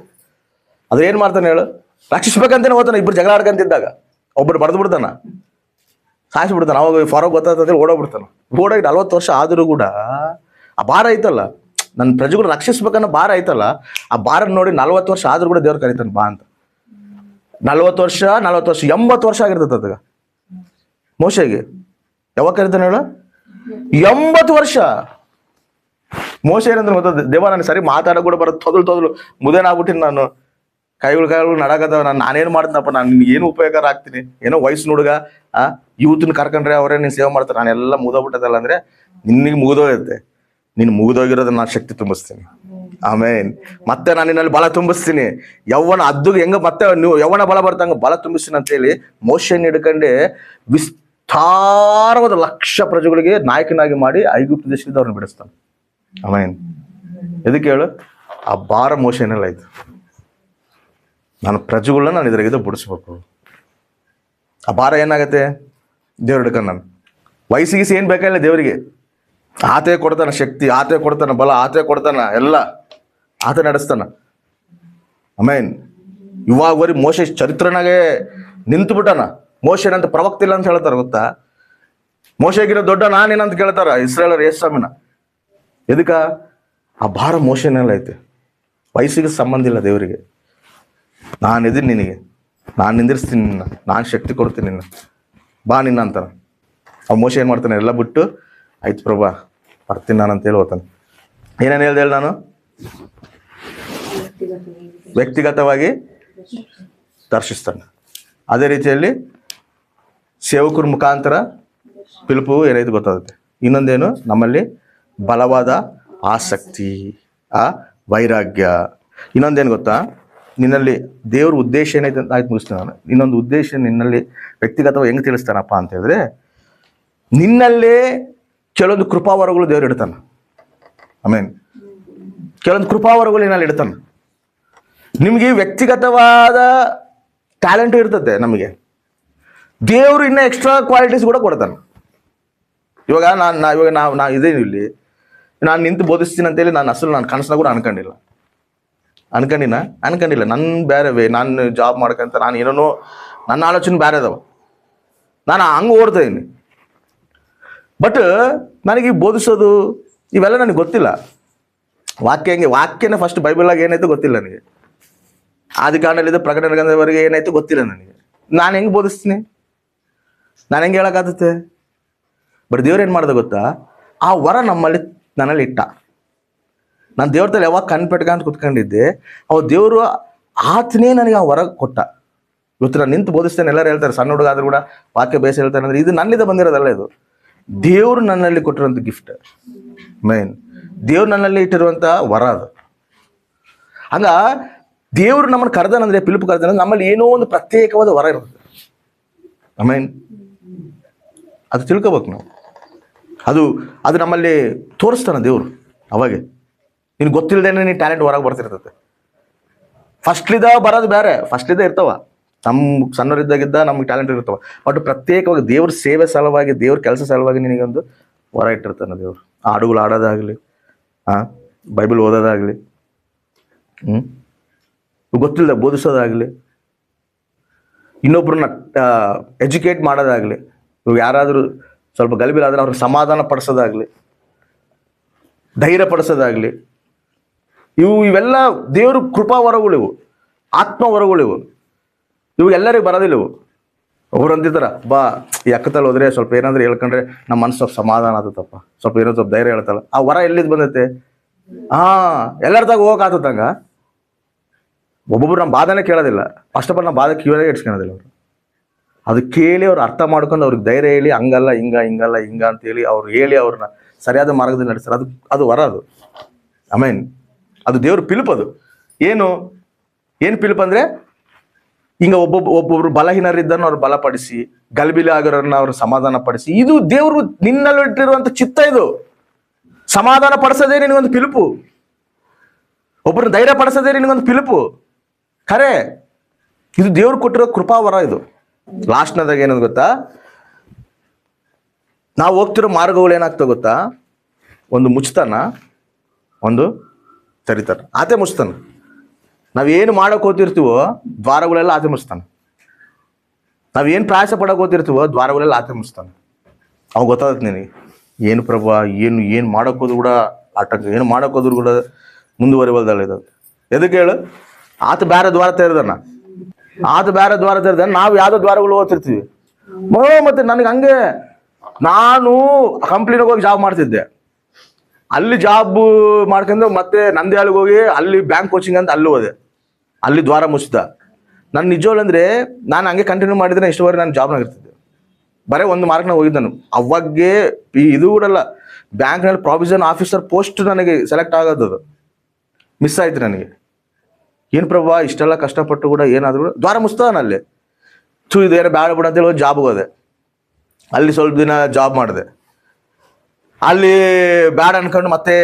ಅದ್ರ ಏನು ಮಾಡ್ತಾನೆ ಹೇಳು? ರಕ್ಷಿಸ್ಬೇಕಂತೇನೆ ಹೋಗ್ತಾನೆ. ಇಬ್ಬರು ಜಗಳ ಆಡ್ಕಂತಿದ್ದಾಗ ಒಬ್ಬರು ಬಡ್ದು ಬಿಡ್ತಾನ, ಸಾಯಿಸ್ಬಿಡ್ತಾನೆ. ಅವಾಗ ಫಾರೋಕ್ ಗೊತ್ತಾಗ್ತದೆ, ಓಡೋಗ್ಬಿಡ್ತಾನೆ. ಓಡೋಗಿ 40 ವರ್ಷ ಆದರೂ ಕೂಡ ಆ ಭಾರ ಐತಲ್ಲ, ನನ್ನ ಪ್ರಜೆಗಳು ರಕ್ಷಿಸ್ಬೇಕನ್ನೋ ಭಾರ ಐತಲ್ಲ, ಆ ಭಾರ ನೋಡಿ 40 ವರ್ಷ ಆದ್ರೂ ಕೂಡ ದೇವ್ರು ಕರೀತಾನೆ ಬಾ ಅಂತ. 40 ವರ್ಷ 80 ವರ್ಷ ಆಗಿರ್ತದೆ ಅದಾಗ ಮೋಶೆಗೆ. ಯಾವಾಗ ಕರೀತಾನೆ ಹೇಳು? 80 ವರ್ಷ. ಮೋಶೆ ಏನಂದ್ರೆ ಗೊತ್ತದ? ದೇವ ನನಗೆ ಸರಿ ಮಾತಾಡೋ ಕೂಡ ಬರೋದು, ತೊದಲು ಮುದೇನಾಗ್ಬಿಟ್ಟಿನಿ ನಾನು, ಕೈಗಳು ನಡಕತ್ತವ, ನಾನೇನು ಮಾಡ್ತೀನಪ್ಪ, ನಾನು ನಿನ್ಗೆ ಏನು ಉಪಯೋಗ ಆಗ್ತೀನಿ? ಏನೋ ವಯಸ್ಸು ಹುಡುಗ ಯೂತ್ನ ಕರ್ಕೊಂಡ್ರೆ ಅವರೇ ನೀನು ಸೇವೆ ಮಾಡ್ತಾರೆ, ನಾನೆಲ್ಲ ಮುಗಿದೋಗ್ಬಿಟ್ಟದಲ್ಲ ಅಂದ್ರೆ ನಿನಗೆ ಮುಗಿದೋಗುತ್ತೆ. ನೀನು ಮುಗಿದೋಗಿರೋದನ್ನ ನಾನು ಶಕ್ತಿ ತುಂಬಿಸ್ತೀನಿ. ಆಮೇನ್. ಮತ್ತೆ ನಾನು ನಿನ್ನಲ್ಲಿ ಬಲ ತುಂಬಿಸ್ತೀನಿ. ಯವ್ವನ ಅದ್ದುಗೆ ಹೆಂಗ ಮತ್ತೆ ನೀವು ಯವ್ವನ ಬಲ ಬರ್ತಂಗ ಬಲ ತುಂಬಿಸ್ತೀನಿ ಅಂತೇಳಿ ಮೋಶೆಯನ್ನು ಹಿಡ್ಕೊಂಡೆ ವಿಸ್ತಾರವಾದ 1,00,000 ಪ್ರಜೆಗಳಿಗೆ ನಾಯಕನಾಗಿ ಮಾಡಿ ಐಗುಪ್ತ ದೇಶದಿಂದ ಅವ್ರನ್ನ ಬಿಡಿಸ್ತಾನೆ. ಆಮೇನ್. ಎದಕ್ಕೆ ಹೇಳು? ಆ ಭಾರ ಮೋಶೆನೆಲ್ಲ ಆಯ್ತು. ನಾನು ಪ್ರಜೆಗಳನ್ನ ನಾನು ಇದ್ರಾಗಿದ್ದು ಬಿಡಿಸ್ಬೇಕು. ಆ ಭಾರ ಏನಾಗತ್ತೆ? ದೇವ್ರು ಹಿಡ್ಕೊಂಡು ನಾನು ವಯಸ್ಸಿಗೆ ಏನು ಬೇಕಾಗಿಲ್ಲ ದೇವರಿಗೆ. ಆತೇ ಕೊಡ್ತಾನ ಶಕ್ತಿ, ಆತೇ ಕೊಡ್ತಾನ ಬಲ, ಆತೇ ಕೊಡ್ತಾನ ಎಲ್ಲ, ಆತ ನಡೆಸ್ತಾನ. ಆಮೇನ್. ಇವಾಗವರಿ ಮೋಶೆ ಚರಿತ್ರನಾಗೆ ನಿಂತು ಬಿಟ್ಟಾನ. ಮೋಶೆನಂತ ಪ್ರವಕ್ತ ಇಲ್ಲ ಅಂತ ಹೇಳ್ತಾರ ಗೊತ್ತಾ? ಮೋಶೆಗಿರೋ ದೊಡ್ಡ ನಾನೇನಂತ ಕೇಳ್ತಾರ ಇಸ್ರಾಯೇಲರ ಯೇಸ್ವಾಮಿನ. ಎದಕ್ಕ? ಆ ಭಾರ ಮೋಶೆನೆಲ್ಲ ಐತೆ. ವಯಸ್ಸಿಗೆ ಸಂಬಂಧ ಇಲ್ಲ ದೇವರಿಗೆ. ನಾನು ಇದೀನಿ ನಿನಗೆ, ನಾನು ನಿಂದಿರ್ಸ್ತೀನಿ ನಿನ್ನ, ನಾನು ಶಕ್ತಿ ಕೊಡ್ತೀನಿ ನಿನ್ನ, ಬಾ ನಿನ್ನ ಅಂತಾನೆ. ಆ ಮೋಶೆ ಏನು ಮಾಡ್ತಾನೆ? ಎಲ್ಲ ಬಿಟ್ಟು ಆಯ್ತು ಪ್ರಭಾ ಬರ್ತೀನಿ ನಾನು ಅಂತೇಳಿ ಹೋಗ್ತಾನೆ. ಏನೇನು ಹೇಳ್ದೆ ಹೇಳಿ? ನಾನು ವ್ಯಕ್ತಿಗತವಾಗಿ ದರ್ಶಿಸ್ತಾನೆ. ಅದೇ ರೀತಿಯಲ್ಲಿ ಸೇವಕರ ಮುಖಾಂತರ ಪಿಲುಪು ಏನೈತೆ ಗೊತ್ತಾಗುತ್ತೆ. ಇನ್ನೊಂದೇನು? ನಮ್ಮಲ್ಲಿ ಬಲವಾದ ಆಸಕ್ತಿ, ಆ ವೈರಾಗ್ಯ. ಇನ್ನೊಂದೇನು ಗೊತ್ತಾ? ನಿನ್ನಲ್ಲಿ ದೇವ್ರ ಉದ್ದೇಶ ಏನೈತೆ ಅಂತ ಆಯ್ತು ಮುಗಿಸ್ತೀನಿ ನಾನು. ಇನ್ನೊಂದು ಉದ್ದೇಶ ನಿನ್ನಲ್ಲಿ ವ್ಯಕ್ತಿಗತವಾಗಿ ಹೆಂಗೆ ತಿಳಿಸ್ತಾನಪ್ಪ ಅಂತ ಹೇಳಿದ್ರೆ, ನಿನ್ನಲ್ಲೇ ಕೆಲವೊಂದು ಕೃಪಾವರಗಳು ದೇವ್ರು ಇಡ್ತಾನೆ. ಆಮೇನ್. ಕೆಲವೊಂದು ಕೃಪಾವರಗಳು ನಿನ್ನಲ್ಲಿ ಇಡ್ತಾನೆ. ನಿಮಗೆ ವ್ಯಕ್ತಿಗತವಾದ ಟ್ಯಾಲೆಂಟು ಇರ್ತದೆ. ನಮಗೆ ದೇವರು ಇನ್ನೂ ಎಕ್ಸ್ಟ್ರಾ ಕ್ವಾಲಿಟೀಸ್ ಕೂಡ ಕೊಡ್ತಾನೆ. ಇವಾಗ ನಾವು ಇದೇನು ಇಲ್ಲಿ ನಾನು ನಿಂತು ಬೋಧಿಸ್ತೀನಿ ಅಂತೇಳಿ ನಾನು ಕನಸನ್ನ ಕೂಡ ಅನ್ಕೊಂಡಿಲ್ಲ. ನನ್ನ ಬೇರೆವೇ, ನಾನು ಜಾಬ್ ಮಾಡ್ಕೊಂತ ನಾನು ಏನೋ ನನ್ನ ಆಲೋಚನೆ ಬೇರೆ ಅದಾವ, ನಾನು ಹಂಗೆ ಓಡ್ತಾ ಇದ್ದೀನಿ. ಬಟ್ ನನಗೆ ಬೋಧಿಸೋದು ಇವೆಲ್ಲ ನನಗೆ ಗೊತ್ತಿಲ್ಲ. ವಾಕ್ಯನೇ ಫಸ್ಟ್ ಬೈಬಲಾಗಿ ಏನಾಯ್ತು ಗೊತ್ತಿಲ್ಲ ನನಗೆ. ಆದಿಕಾಂಡಲಿಂದ ಪ್ರಕಟಣೆ ಗ್ರಂಥದವರೆಗೆ ಏನಾಯ್ತು ಗೊತ್ತಿಲ್ಲ ನನಗೆ. ನಾನು ಹೆಂಗೆ ಬೋಧಿಸ್ತೀನಿ? ನಾನು ಹೆಂಗೆ ಹೇಳೋಕ್ಕಾಗುತ್ತೆ? ಬಟ್ ದೇವ್ರು ಏನು ಮಾಡ್ದೆ ಗೊತ್ತಾ? ಆ ವರ ನನ್ನಲ್ಲಿ ಇಟ್ಟ. ನಾನು ದೇವ್ರ ತಲೆ ಯಾವಾಗ ಕಣ್ಪೆಟ್ಕಂತ ಕುತ್ಕೊಂಡಿದ್ದೆ, ಅವ ದೇವರು ಆತನೇ ನನಗೆ ಆ ವರ ಕೊಟ್ಟ. ಇವತ್ತು ನಾನು ನಿಂತು ಬೋಧಿಸ್ತೇನೆ, ಎಲ್ಲರೂ ಹೇಳ್ತಾರೆ, ಸಣ್ಣ ಹುಡುಗ ಆದ್ರೂ ಕೂಡ ವಾಕ್ಯ ಬೇಸ ಹೇಳ್ತಾನೆ ಅಂದ್ರೆ ಇದು ನನ್ನಿಂದ ಬಂದಿರೋದಲ್ಲ, ಇದು ದೇವರು ನನ್ನಲ್ಲಿ ಕೊಟ್ಟಿರುವಂಥ ಗಿಫ್ಟ್. ಮೇನ್ ದೇವ್ರು ನನ್ನಲ್ಲಿ ಇಟ್ಟಿರುವಂಥ ವರ ಅದು. ಹಂಗ ದೇವರು ನಮ್ಮನ್ನು ಕರೆದನಂದ್ರೆ, ಪಿಲುಪು ಕರೆದನಂದ್ರೆ ನಮ್ಮಲ್ಲಿ ಏನೋ ಒಂದು ಪ್ರತ್ಯೇಕವಾದ ವರ ಇರುತ್ತೆ. ಆಮೇನ್. ಅದು ತಿಳ್ಕೊಬೇಕು ನಾವು. ಅದು ನಮ್ಮಲ್ಲಿ ತೋರಿಸ್ತಾನೆ ದೇವರು. ಅವಾಗೆ ನಿನ್ಗೆ ಗೊತ್ತಿಲ್ಲದೇನೆ ನೀನು ಟ್ಯಾಲೆಂಟ್ ಹೊರಗೆ ಬರ್ತಿರ್ತದೆ. ಫಸ್ಟ್ಲಿದ ಬರೋದು ಬೇರೆ, ಫಸ್ಟ್ಲಿದ ಇರ್ತಾವ, ನಮ್ಮ ಸಣ್ಣವರಿದ್ದಾಗಿದ್ದ ನಮ್ಗೆ ಟ್ಯಾಲೆಂಟ್ ಇರ್ತಾವ. ಬಟ್ ಪ್ರತ್ಯೇಕವಾಗಿ ದೇವ್ರ ಸೇವೆ ಸಲುವಾಗಿ, ದೇವ್ರ ಕೆಲಸ ಸಲುವಾಗಿ ನಿನಗೊಂದು ಹೊರ ಇಟ್ಟಿರ್ತಾನೆ ದೇವ್ರು. ಹಾಡುಗಳು ಆಡೋದಾಗಲಿ, ಬೈಬಲ್ ಓದೋದಾಗಲಿ, ಗೊತ್ತಿಲ್ಲದ ಬೋಧಿಸೋದಾಗಲಿ, ಇನ್ನೊಬ್ರನ್ನ ಎಜುಕೇಟ್ ಮಾಡೋದಾಗಲಿ, ಇವಾಗ ಯಾರಾದರೂ ಸ್ವಲ್ಪ ಗಲಿಬಿಲಾದ್ರೆ ಅವ್ರಿಗೆ ಸಮಾಧಾನ ಪಡಿಸೋದಾಗಲಿ, ಧೈರ್ಯ ಪಡಿಸೋದಾಗಲಿ, ಇವೆಲ್ಲ ದೇವ್ರ ಕೃಪಾ ವರಗಳಿವು, ಆತ್ಮ ವರಗಳಿವು. ಇವು ಎಲ್ಲರಿಗೂ ಬರೋದಿಲ್ಲ. ಇವು ಒಬ್ರು ಅಂತಿರ್ತಾರ, ಬಾ ಈ ಅಕ್ಕತಲ್ಲಿ ಹೋದ್ರೆ ಸ್ವಲ್ಪ ಏನಾದರೂ ಹೇಳ್ಕೊಂಡ್ರೆ ನಮ್ಮ ಮನಸ್ಸು ಸ್ವಲ್ಪ ಸಮಾಧಾನ ಆತತ್ತಪ್ಪ, ಸ್ವಲ್ಪ ಏನೋ ಸ್ವಲ್ಪ ಧೈರ್ಯ ಹೇಳ್ತಲ್ಲ. ಆ ವರ ಎಲ್ಲಿದ್ದು ಬಂದೈತೆ? ಎಲ್ಲರದಾಗ ಹೋಗಕ್ಕೆ ಆತತ್ತಂಗ. ಒಬ್ಬೊಬ್ರು ನಮ್ಮ ಬಾಧನೆ ಕೇಳೋದಿಲ್ಲ. ಫಸ್ಟ್ ಆಫ್ ಆಲ್ ನಮ್ಮ ಬಾಧೆ ಕಿವಿಯಾಗೆ ಇಡ್ಸ್ಕೊಳೋದಿಲ್ಲ ಅವರು. ಅದು ಕೇಳಿ ಅವ್ರು ಅರ್ಥ ಮಾಡ್ಕೊಂಡು ಅವ್ರಿಗೆ ಧೈರ್ಯ ಹೇಳಿ, ಹಂಗಲ್ಲ ಹಿಂಗಲ್ಲ ಹಿಂಗ ಅಂತೇಳಿ ಅವ್ರು ಹೇಳಿ ಅವ್ರನ್ನ ಸರಿಯಾದ ಮಾರ್ಗದಲ್ಲಿ ನಡೆಸ್ತಾರೆ. ಅದು ವರ. ಅದು ಆಮೇನ್. ಅದು ದೇವ್ರ ಪಿಲುಪ್. ಅದು ಏನು ಪಿಲುಪ್ ಅಂದರೆ, ಹಿಂಗೆ ಒಬ್ಬೊಬ್ರು ಬಲಹೀನರಿದ್ದನ್ನು ಅವ್ರು ಬಲಪಡಿಸಿ, ಗಲಿಬಿಲಿ ಆಗೋರನ್ನ ಅವ್ರು ಸಮಾಧಾನ ಪಡಿಸಿ, ಇದು ದೇವರು ನಿನ್ನಲ್ಲಿ ಇಟ್ಟಿರುವಂಥ ಚಿತ್ತ. ಇದು ಸಮಾಧಾನ ಪಡಿಸೋದೇ ನಿನಗೊಂದು ಪಿಲುಪು, ಒಬ್ಬರನ್ನ ಧೈರ್ಯ ಪಡಿಸೋದೇ ನಿನಗೊಂದು ಪಿಲುಪು. ಖರೆ ಇದು ದೇವ್ರು ಕೊಟ್ಟಿರೋ ಕೃಪಾವರ. ಇದು ಲಾಸ್ಟ್ನದಾಗ ಏನಂತ ಗೊತ್ತಾ, ನಾವು ಹೋಗ್ತಿರೋ ಮಾರ್ಗಗಳು ಏನಾಗ್ತದೆ ಗೊತ್ತಾ, ಒಂದು ಮುಚ್ತಾನ, ಒಂದು ತೆರಿತಾನ. ಆತೆ ಮುಚ್ತಾನ. ನಾವೇನು ಮಾಡೋಕೆ ಹೋಗ್ತಿರ್ತೀವೋ ದ್ವಾರಗಳೆಲ್ಲ ಆತೆ ಮುಚ್ತಾನೆ. ನಾವೇನು ಪ್ರಯಾಸ ಪಡೋಕೆ ಹೋಗ್ತಿರ್ತೀವೋ ದ್ವಾರಗಳೆಲ್ಲ ಆತೆ ಮುಚ್ತಾನೆ. ಅವಾಗ ಗೊತ್ತಾಗುತ್ತೆ ನಿನಗೆ, ಏನು ಪ್ರಭು, ಏನು ಮಾಡೋಕ್ಕೋದ್ರು ಕೂಡ ಆಟಂಕ, ಏನು ಮಾಡೋಕ್ಕೋದ್ರು ಕೂಡ ಮುಂದುವರಿವಲ್ದಲ್ಲ ಇದು. ಎದಕ್ಕೆ ಹೇಳು? ಆತ ಬೇರೆ ದ್ವಾರ ತೆರೆದಾನ, ನಾವು ಯಾವುದೋ ದ್ವಾರಗಳು ಓದ್ತಿರ್ತೀವಿ. ಮತ್ತೆ ನನಗೆ ಹಂಗೆ, ನಾನು ಕಂಪ್ನಿಗೆ ಹೋಗಿ ಜಾಬ್ ಮಾಡ್ತಿದ್ದೆ. ಅಲ್ಲಿ ಜಾಬ್ ಮಾಡ್ಕೊಂಡು ಮತ್ತೆ ನಂದ್ಯಾಳಿಗೆ ಹೋಗಿ ಅಲ್ಲಿ ಬ್ಯಾಂಕ್ ಕೋಚಿಂಗ್ ಅಂತ ಅಲ್ಲಿ ಹೋದೆ. ಅಲ್ಲಿ ದ್ವಾರ ಮುಚ್ಚಿದ. ನಾನು ನಿಜವಲ್ಲ ಅಂದರೆ ನಾನು ಹಂಗೆ ಕಂಟಿನ್ಯೂ ಮಾಡಿದ್ರೆ ಇಷ್ಟುವರೆಗೆ ನಾನು ಜಾಬ್ನಾಗ ಇರ್ತಿದ್ದೆ. ಬರೀ ಒಂದು ಮಾರ್ಕ್ನಾಗ ಹೋಗಿದ್ದೆ ನಾನು. ಅವಾಗೇ ಇದು ಕೂಡಲ್ಲ, ಬ್ಯಾಂಕ್ನಲ್ಲಿ ಪ್ರಾವಿಷನ್ ಆಫೀಸರ್ ಪೋಸ್ಟ್ ನನಗೆ ಸೆಲೆಕ್ಟ್ ಆಗೋದು ಮಿಸ್ ಆಯ್ತು ನನಗೆ. ಏನು ಪ್ರಭಾ, ಇಷ್ಟೆಲ್ಲ ಕಷ್ಟಪಟ್ಟು ಕೂಡ ಏನಾದರೂ ದ್ವಾರ ಮುಚ್ತಾನ ಅಲ್ಲಿ. ಇದೇನೋ ಬೇಡ ಬಿಡ ಅಂತೇಳಿ ಹೋಗಿ ಜಾಬ್ಗೆ ಹೋದೆ. ಅಲ್ಲಿ ಸ್ವಲ್ಪ ದಿನ ಜಾಬ್ ಮಾಡಿದೆ. ಅಲ್ಲಿ ಬ್ಯಾಡ ಅನ್ಕೊಂಡು ಮತ್ತೆ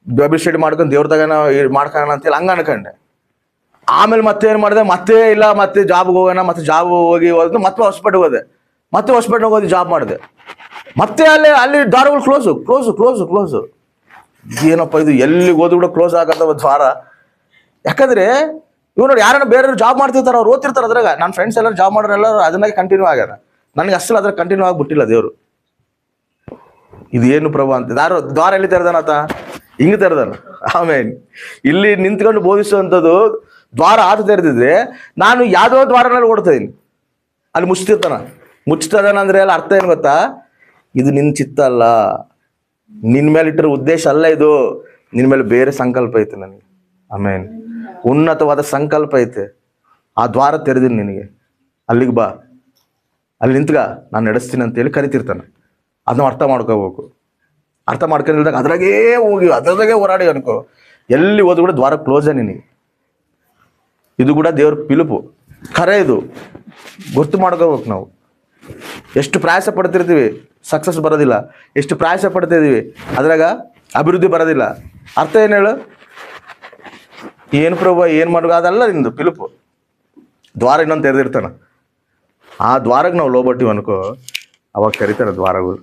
ಡಬಲ್ ಸ್ಟಡಿ ಮಾಡ್ಕೊಂಡು ದೇವ್ರದಾಗನ ಮಾಡ್ಕೋಣ ಅಂತೇಳಿ ಹಂಗೆ ಅನ್ಕೊಂಡೆ. ಆಮೇಲೆ ಮತ್ತೆ ಏನು ಮಾಡಿದೆ, ಮತ್ತೆ ಜಾಬ್ಗೆ ಹೋಗೋಣ, ಮತ್ತೆ ಜಾಬ್ ಹೋಗಿ ಹೋದ್ರೆ ಮತ್ತೆ ಹೊಸಪೇಟೆಗೆ ಹೋದೆ. ಮತ್ತೆ ಹೊಸಪೇಟೆಗೆ ಹೋಗಿ ಜಾಬ್ ಮಾಡಿದೆ. ಮತ್ತೆ ಅಲ್ಲಿ ದ್ವಾರಗಳು ಕ್ಲೋಸು. ಏನಪ್ಪ ಇದು, ಎಲ್ಲಿಗೆ ಹೋದ್ರು ಕೂಡ ಕ್ಲೋಸ್ ಆಗತ್ತವ ದ್ವಾರ. ಯಾಕಂದ್ರೆ ಇವ್ ನೋಡಿ, ಯಾರನ್ನ ಬೇರೆ ಜಾಬ್ ಮಾಡ್ತಿರ್ತಾರೆ, ಅವ್ರು ಓದ್ತಿರ್ತಾರೆ ಅದ್ರಾಗ. ನನ್ನ ಫ್ರೆಂಡ್ಸ್ ಎಲ್ಲ ಜಾಬ್ ಮಾಡೋರೆಲ್ಲ ಅದನ್ನಾಗಿ ಕಂಟಿನ್ಯೂ ಆಗ್ಯಾರ. ನನಗೆ ಅಸಲು ಅದ್ರ ಕಂಟಿನ್ಯೂ ಆಗಿಬಿಟ್ಟಿಲ್ಲ ದೇವರು. ಇದೇನು ಪ್ರಭು ಅಂತ ದ್ವಾರ ಎಲ್ಲಿ ತೆರೆದಾನತ? ಹಿಂಗೆ ತೆರೆದಾನ. ಆಮೇಲೆ ಇಲ್ಲಿ ನಿಂತ್ಕೊಂಡು ಬೋಧಿಸುವಂಥದ್ದು ದ್ವಾರ ಆತ ತೆರೆದಿದ್ರೆ, ನಾನು ಯಾವುದೋ ದ್ವಾರನಲ್ಲಿ ಓಡ್ತಾ ಇದೀನಿ, ಅಲ್ಲಿ ಮುಚ್ತದಾನ ಅಂದ್ರೆ ಅಲ್ಲಿ ಅರ್ಥ ಏನು ಗೊತ್ತಾ? ಇದು ನಿನ್ನ ಚಿತ್ತ ಅಲ್ಲ, ನಿನ್ನ ಮೇಲೆ ಇಟ್ಟಿರೋ ಉದ್ದೇಶ ಅಲ್ಲ ಇದು. ನಿನ್ನ ಮೇಲೆ ಬೇರೆ ಸಂಕಲ್ಪ ಐತೆ ನನಗೆ. ಆಮೇಲೆ ಉನ್ನತವಾದ ಸಂಕಲ್ಪ ಐತೆ. ಆ ದ್ವಾರ ತೆರೆದಿನಿ ನಿನಗೆ, ಅಲ್ಲಿಗೆ ಬಾ, ಅಲ್ಲಿ ನಿಂತ್ಗ, ನಾನು ನಡೆಸ್ತೀನಿ ಅಂತೇಳಿ ಕರಿತಿರ್ತಾನೆ. ಅದನ್ನ ಅರ್ಥ ಮಾಡ್ಕೋಬೇಕು. ಅರ್ಥ ಮಾಡ್ಕೊಂಡಿಲ್ದಾಗ ಅದ್ರಾಗೆ ಹೋರಾಡಿ ಅನ್ಕೋ, ಎಲ್ಲಿ ಹೋದ್ರು ಕೂಡ ದ್ವಾರ ಕ್ಲೋಸೇ ನಿನಗೆ. ಇದು ಕೂಡ ದೇವ್ರ ಪಿಲುಪು. ಖರೆ ಇದು ಗೊತ್ತು ಮಾಡ್ಕೋಬೇಕು ನಾವು. ಎಷ್ಟು ಪ್ರಯಾಸ ಪಡ್ತಿರ್ತೀವಿ, ಸಕ್ಸಸ್ ಬರೋದಿಲ್ಲ. ಎಷ್ಟು ಪ್ರಯಾಸ ಪಡ್ತಿದ್ದೀವಿ, ಅದ್ರಾಗ ಅಭಿವೃದ್ಧಿ ಬರೋದಿಲ್ಲ. ಅರ್ಥ ಏನು ಹೇಳು? ಏನು ಪ್ರಭು, ಏನು ಮಾಡ್ಬೇಕು? ಅದಲ್ಲ ನಿಂದು ಪಿಲುಪು. ದ್ವಾರ ಇನ್ನೊಂದು ತೆರೆದಿರ್ತಾನೆ. ಆ ದ್ವಾರಕ್ಕೆ ನಾವು ಲೋಬಟ್ಟಿವಿ ಅನ್ಕೋ, ಅವಾಗ ಕರೀತಾರೆ ದ್ವಾರಗಳು.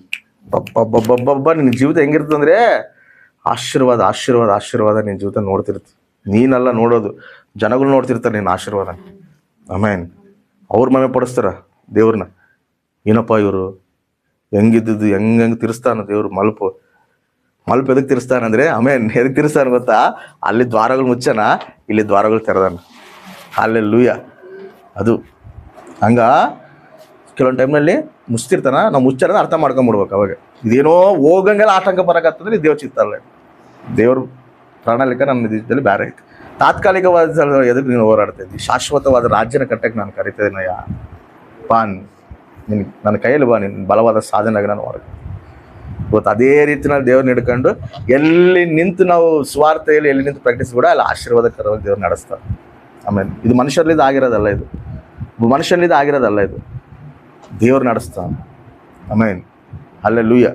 ಬಬ್ಬ ನಿನ್ನ ಜೀವಿತ ಹೆಂಗಿರ್ತದಂದ್ರೆ ಆಶೀರ್ವಾದ ನಿನ್ನ ಜೀವಿತ ನೋಡ್ತಿರ್ತಿ. ನೀನೆಲ್ಲ ನೋಡೋದು, ಜನಗಳು ನೋಡ್ತಿರ್ತಾರೆ ನಿನ್ನ ಆಶೀರ್ವಾದ. ಆಮೇನ್. ಅವ್ರ ಮನೆ ಪಡಿಸ್ತಾರ ದೇವ್ರನ್ನ. ಏನಪ್ಪ ಇವರು ಹೆಂಗಿದ್ದು ಹೆಂಗೆ ತಿರ್ಸ್ತಾನ ದೇವ್ರು. ಮಲ್ಪು ಎದಕ್ಕೆ ತಿರ್ಸ್ತಾನಂದ್ರೆ, ಎದಕ್ಕೆ ತಿರ್ಸ್ತಾನ ಗೊತ್ತಾ? ಅಲ್ಲಿ ದ್ವಾರಗಳು ಮುಚ್ಚನ, ಇಲ್ಲಿ ದ್ವಾರಗಳು ತೆರೆದಾನ. ಹಲ್ಲೆಲೂಯಾ. ಅದು ಹಂಗ ಕೆಲವೊಂದು ಟೈಮ್ನಲ್ಲಿ ಮುಚ್ತಿರ್ತಾನ, ನಾವು ಮುಚ್ಚಾರ ಅರ್ಥ ಮಾಡ್ಕೊಂಬಿಡ್ಬೇಕು. ಅವಾಗ ಇದೇನೋ ಹೋಗಂಗೆಲ್ಲ ಆತಂಕ ಬರಕತ್ತಂದ್ರೆ ದೇವ್ರ ಚಿತ್ತ ಅಲ್ಲ. ದೇವ್ರ ಪ್ರಣಾಳಿಕೆ ನನ್ನ ದೇಶದಲ್ಲಿ ಬೇರೆ ಐತಿ. ತಾತ್ಕಾಲಿಕವಾದ ಎದಕ್ಕೆ ನೀನು ಹೋರಾಡ್ತಾ ಇದ್ದಿ? ಶಾಶ್ವತವಾದ ರಾಜ್ಯನ ಕಟ್ಟಕ್ಕೆ ನಾನು ಕರಿತಾ ಇದ್ದೀನಯ್ಯ. ನನ್ನ ಕೈಯಲ್ಲಿ ಬಾ, ನಿನ್ನ ಬಲವಾದ ಸಾಧನೆಯಾಗಿ ನಾನು ಹೊರಗೆ ಇವತ್ತು ಅದೇ ರೀತಿನಲ್ಲಿ ದೇವ್ರನ್ನ ಹಿಡ್ಕೊಂಡು ಎಲ್ಲಿ ನಿಂತು ನಾವು ಸ್ವಾರ್ಥೆಯಲ್ಲಿ ಎಲ್ಲಿ ನಿಂತು ಪ್ರಾಕ್ಟೀಸ್ ಕೂಡ ಅಲ್ಲಿ ಆಶೀರ್ವಾದಕರವಾಗಿ ದೇವ್ರು ನಡೆಸ್ತಾರೆ. ಆಮೇಲೆ ಇದು ಮನುಷ್ಯರಲ್ಲಿದ್ದು ಆಗಿರೋದಲ್ಲ, ಇದು ದೇವ್ರು ನಡೆಸ್ತಾನೆ. ಆಮೇಲೆ ಹಲ್ಲೆಲೂಯಾ.